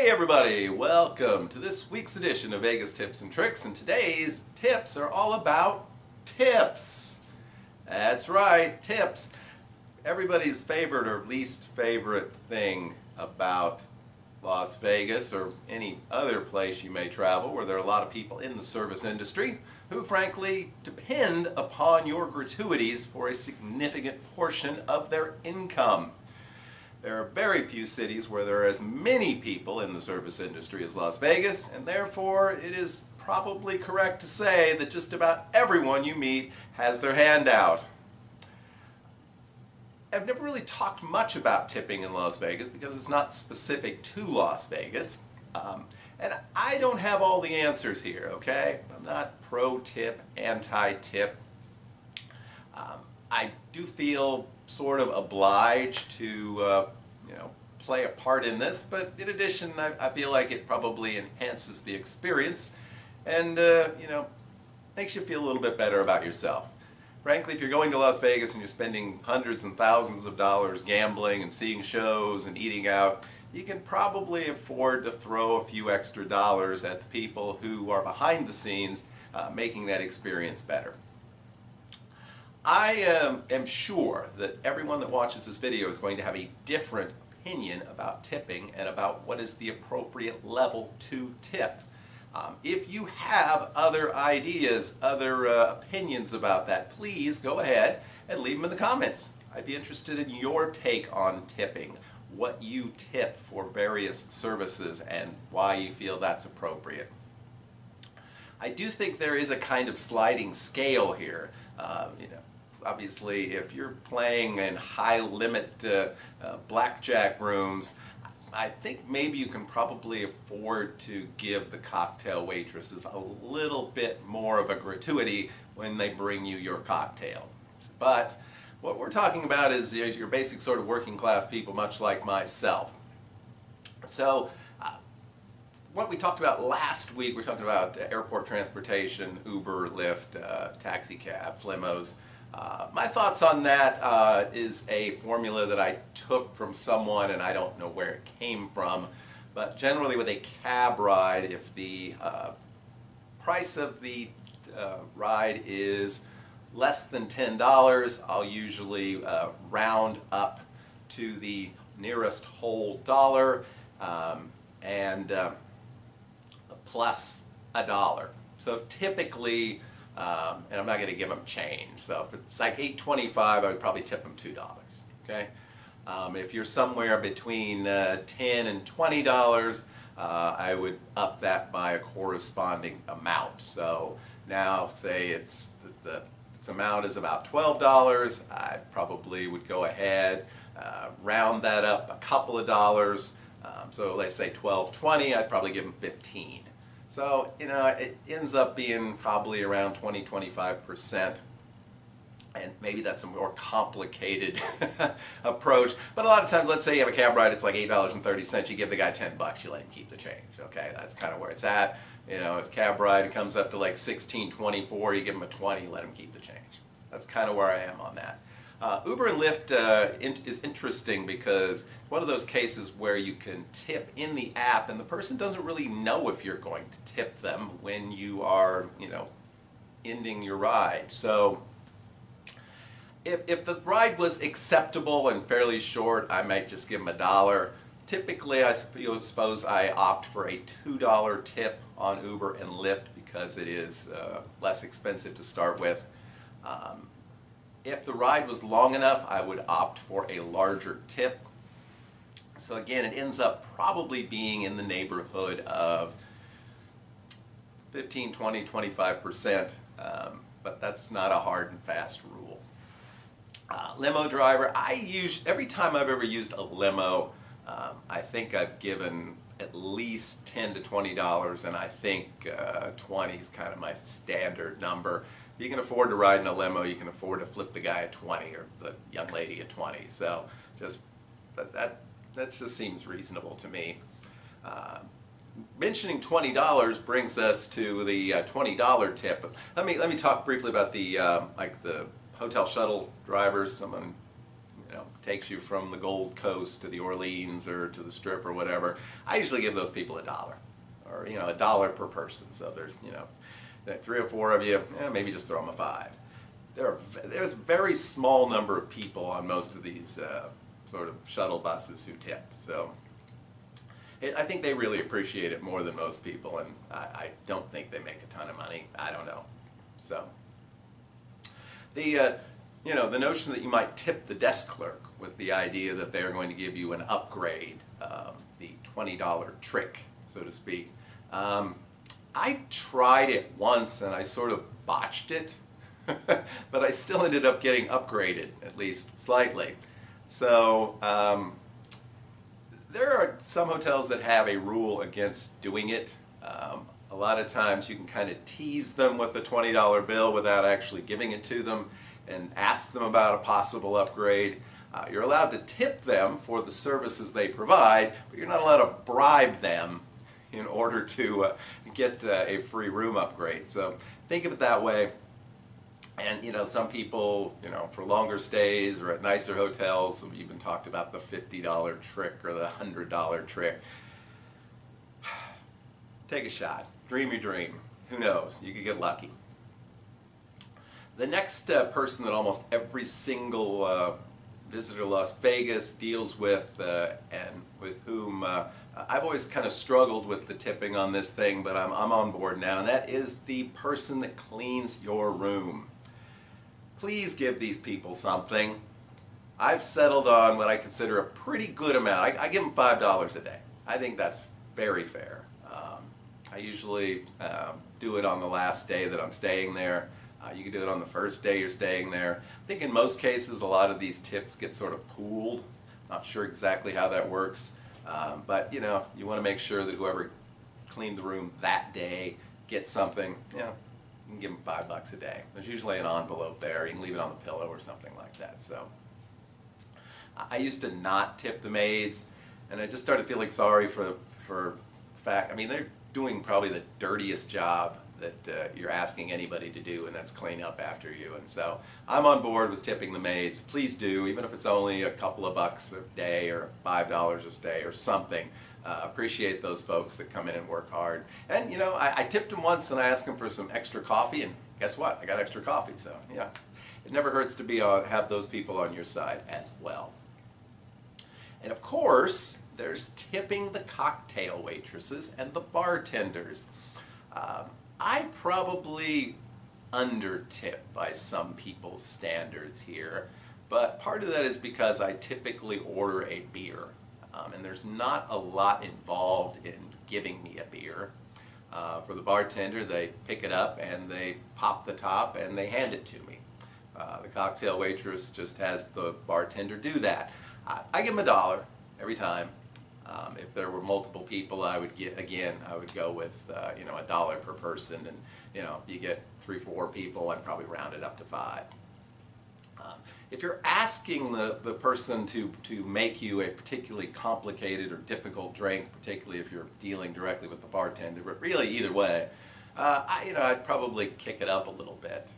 Hey everybody, welcome to this week's edition of Vegas Tips and Tricks, and today's tips are all about tips. That's right, tips. Everybody's favorite or least favorite thing about Las Vegas or any other place you may travel where there are a lot of people in the service industry who frankly depend upon your gratuities for a significant portion of their income. There are very few cities where there are as many people in the service industry as Las Vegas, and therefore it is probably correct to say that just about everyone you meet has their hand out. I've never really talked much about tipping in Las Vegas because it's not specific to Las Vegas. And I don't have all the answers here, okay? I'm not pro-tip, anti-tip. I do feel sort of obliged to play a part in this, but in addition, I feel like it probably enhances the experience and makes you feel a little bit better about yourself. Frankly, if you're going to Las Vegas and you're spending hundreds and thousands of dollars gambling and seeing shows and eating out, you can probably afford to throw a few extra dollars at the people who are behind the scenes making that experience better. I am sure that everyone that watches this video is going to have a different opinion about tipping and about what is the appropriate level to tip. If you have other ideas, other opinions about that, please go ahead and leave them in the comments. I'd be interested in your take on tipping, what you tip for various services and why you feel that's appropriate. I do think there is a kind of sliding scale here. Obviously, if you're playing in high-limit blackjack rooms, I think maybe you can probably afford to give the cocktail waitresses a little bit more of a gratuity when they bring you your cocktail. But what we're talking about is your basic sort of working class people, much like myself. So what we talked about last week, we talked about airport transportation, Uber, Lyft, taxi cabs, limos. My thoughts on that is a formula that I took from someone, and I don't know where it came from, but generally with a cab ride, if the price of the ride is less than $10, I'll usually round up to the nearest whole dollar and plus $1. So typically, and I'm not going to give them change. So if it's like $8.25, I would probably tip them $2. Okay. If you're somewhere between $10 and $20, I would up that by a corresponding amount. So now, say its amount is about $12, I probably would go ahead, round that up a couple of dollars. So let's say $12.20, I'd probably give them $15. So, it ends up being probably around 20–25%. And maybe that's a more complicated approach. But a lot of times, let's say you have a cab ride, it's like $8.30, you give the guy $10, you let him keep the change. Okay, that's kind of where it's at. If a cab ride it comes up to like $16.24, you give him a $20, you let him keep the change. That's kind of where I am on that. Uber and Lyft is interesting because one of those cases where you can tip in the app and the person doesn't really know if you're going to tip them when you are, ending your ride. So if the ride was acceptable and fairly short, I might just give them $1. Typically, I suppose I opt for a $2 tip on Uber and Lyft because it is less expensive to start with. If the ride was long enough, I would opt for a larger tip. So again, it ends up probably being in the neighborhood of 15, 20, 25%, but that's not a hard and fast rule. Limo driver, every time I've ever used a limo, I think I've given at least $10 to $20, and I think 20 is kind of my standard number. If you can afford to ride in a limo, you can afford to flip the guy at 20 or the young lady at 20. So that just seems reasonable to me. Mentioning $20 brings us to the $20 tip. Let me talk briefly about the the hotel shuttle drivers. Someone takes you from the Gold Coast to the Orleans or to the Strip or whatever, I usually give those people $1, or $1 per person. So there's 3 or 4 of you, maybe just throw them a 5. There's a very small number of people on most of these sort of shuttle buses who tip. So I think they really appreciate it more than most people, and I don't think they make a ton of money. I don't know. So the notion that you might tip the desk clerk with the idea that they're going to give you an upgrade, the $20 trick, so to speak. I tried it once and I sort of botched it, but I still ended up getting upgraded, at least slightly. So there are some hotels that have a rule against doing it. A lot of times you can kind of tease them with the $20 bill without actually giving it to them and ask them about a possible upgrade. You're allowed to tip them for the services they provide, but you're not allowed to bribe them in order to get a free room upgrade. So think of it that way. And some people, for longer stays or at nicer hotels, have even talked about the $50 trick or the $100 trick. Take a shot. Dream your dream. Who knows? You could get lucky. The next person that almost every single visitor to Las Vegas deals with, and with whom I've always kind of struggled with the tipping on this thing, but I'm on board now, and that is the person that cleans your room. Please give these people something. I've settled on what I consider a pretty good amount. I give them $5 a day. I think that's very fair. I usually do it on the last day that I'm staying there. You can do it on the first day you're staying there. I think in most cases a lot of these tips get sort of pooled. Not sure exactly how that works, but you want to make sure that whoever cleaned the room that day gets something. You can give them $5 a day. There's usually an envelope there. You can leave it on the pillow or something like that. So I used to not tip the maids, and I just started feeling sorry for the fact. I mean, they're doing probably the dirtiest job that you're asking anybody to do, and that's clean up after you. And so I'm on board with tipping the maids. Please do, even if it's only a couple of bucks a day or $5 a day or something. Appreciate those folks that come in and work hard. And I tipped them once and I asked them for some extra coffee, and guess what? I got extra coffee. So it never hurts to have those people on your side as well. And of course, there's tipping the cocktail waitresses and the bartenders. I probably under-tip by some people's standards here, but part of that is because I typically order a beer, and there's not a lot involved in giving me a beer. For the bartender, they pick it up and they pop the top and they hand it to me. The cocktail waitress just has the bartender do that. I give them $1 every time. If there were multiple people, I would go with $1 per person, and you get 3 or 4 people, I'd probably round it up to 5. If you're asking the person to make you a particularly complicated or difficult drink, particularly if you're dealing directly with the bartender, but really either way, I'd probably kick it up a little bit,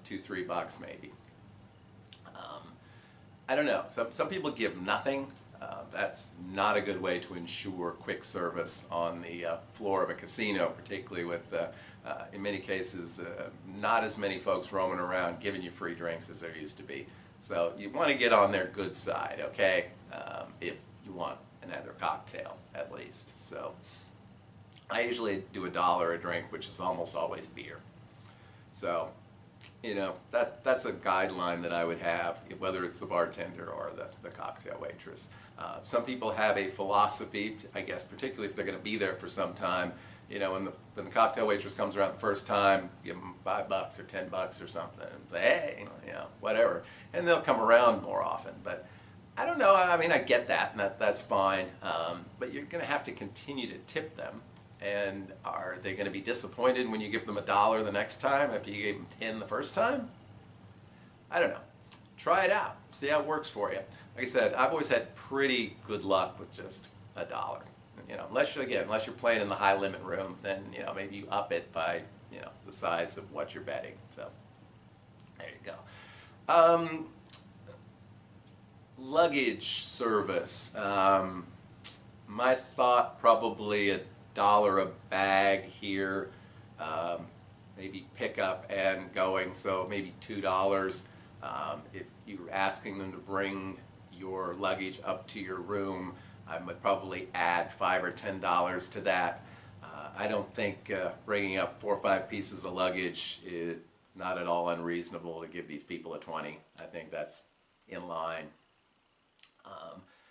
$2-3 maybe. I don't know. Some people give nothing. That's not a good way to ensure quick service on the floor of a casino, particularly with, in many cases, not as many folks roaming around giving you free drinks as there used to be. So you want to get on their good side, okay, if you want another cocktail at least. So I usually do $1 a drink, which is almost always beer. So that's a guideline that I would have, whether it's the bartender or the cocktail waitress. Some people have a philosophy, I guess, particularly if they're going to be there for some time. When the cocktail waitress comes around the first time, give them $5 or $10 or something, and say, hey, whatever, and they'll come around more often. But I don't know. I mean, I get that, and that's fine. But you're going to have to continue to tip them. And are they going to be disappointed when you give them $1 the next time after you gave them 10 the first time? I don't know. Try it out. See how it works for you. Like I said, I've always had pretty good luck with just $1. Unless you're playing in the high limit room, then maybe you up it by the size of what you're betting. So there you go. luggage service. My thought, probably $1 a bag here. Maybe pickup and going, so maybe $2. If you're asking them to bring your luggage up to your room, I would probably add $5 or $10 to that. I don't think bringing up 4 or 5 pieces of luggage is not at all unreasonable to give these people a 20. I think that's in line.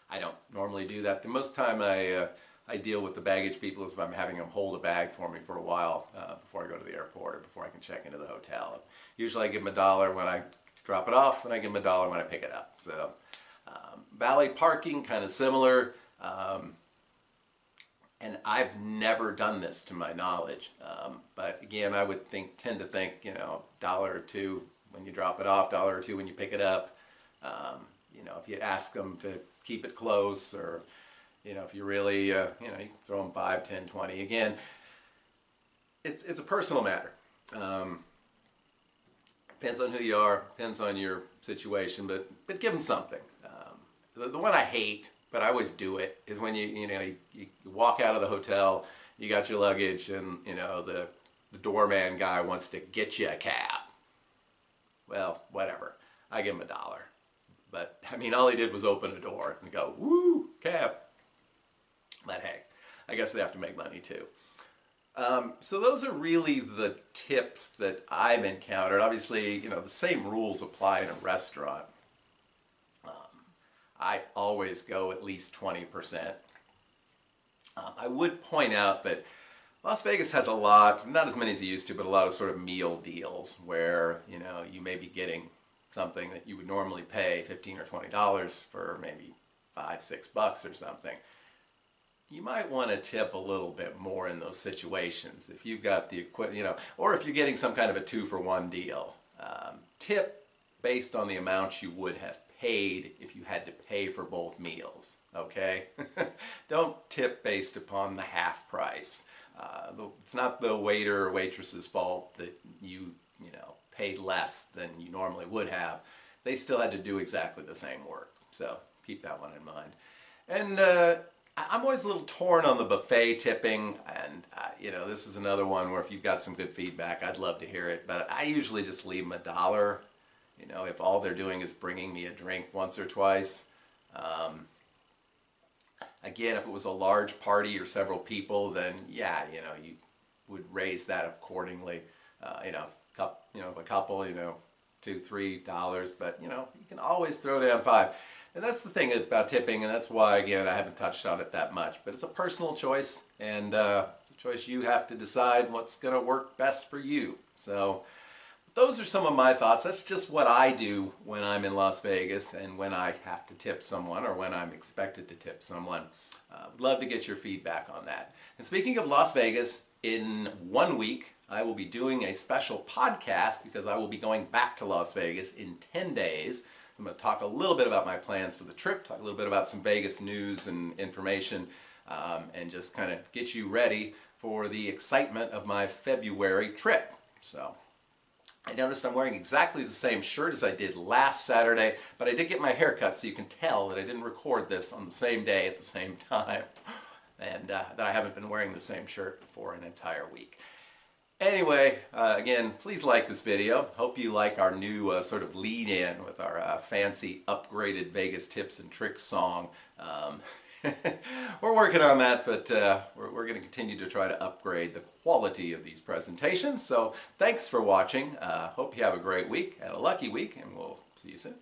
I don't normally do that. The most time I deal with the baggage people is if I'm having them hold a bag for me for a while before I go to the airport or before I can check into the hotel. Usually I give them $1 when I drop it off, and I give them $1 when I pick it up. So valet parking, kind of similar. And I've never done this to my knowledge. But again, I would tend to think, you know, $1 or $2 when you drop it off, $1 or $2 when you pick it up. You know, if you ask them to keep it close, or you know, if you really, you know, you throw them 5, 10, 20. Again, it's a personal matter. Depends on who you are, depends on your situation, but give them something. The one I hate, but I always do it, is when you walk out of the hotel, you got your luggage, and you know the doorman guy wants to get you a cab. Well, whatever. I give him $1. But I mean, all he did was open a door and go, woo, cab. But hey, I guess they have to make money too. So those are really the tips that I've encountered. Obviously, you know, the same rules apply in a restaurant. I always go at least 20%. I would point out that Las Vegas has a lot, not as many as it used to, but a lot of sort of meal deals where, you know, you may be getting something that you would normally pay $15 or $20 for maybe $5, $6 or something. You might want to tip a little bit more in those situations if you've got the equipment, you know, or if you're getting some kind of a 2-for-1 deal. Tip based on the amount you would have paid if you had to pay for both meals, okay? Don't tip based upon the half price. It's not the waiter or waitress's fault that you know, paid less than you normally would have. They still had to do exactly the same work, so keep that one in mind. And I'm always a little torn on the buffet tipping, and you know, this is another one where if you've got some good feedback, I'd love to hear it, but I usually just leave them $1. You know, if all they're doing is bringing me a drink once or twice. Again, if it was a large party or several people, then yeah, you know, you would raise that accordingly. You know, a couple, you know, $2, $3, but you know, you can always throw down $5. And that's the thing about tipping, and that's why, again, I haven't touched on it that much. But it's a personal choice, and it's a choice you have to decide what's going to work best for you. So those are some of my thoughts. That's just what I do when I'm in Las Vegas and when I have to tip someone or when I'm expected to tip someone. Would love to get your feedback on that. And speaking of Las Vegas, in 1 week, I will be doing a special podcast because I will be going back to Las Vegas in 10 days. I'm going to talk a little bit about my plans for the trip, talk a little bit about some Vegas news and information, and just kind of get you ready for the excitement of my February trip. So I noticed I'm wearing exactly the same shirt as I did last Saturday, but I did get my hair cut, so you can tell that I didn't record this on the same day at the same time, and that I haven't been wearing the same shirt for an entire week. Anyway, again, please like this video. Hope you like our new sort of lead-in with our fancy upgraded Vegas tips and tricks song. We're working on that, but we're going to continue to try to upgrade the quality of these presentations. So thanks for watching. Hope you have a great week and a lucky week, and we'll see you soon.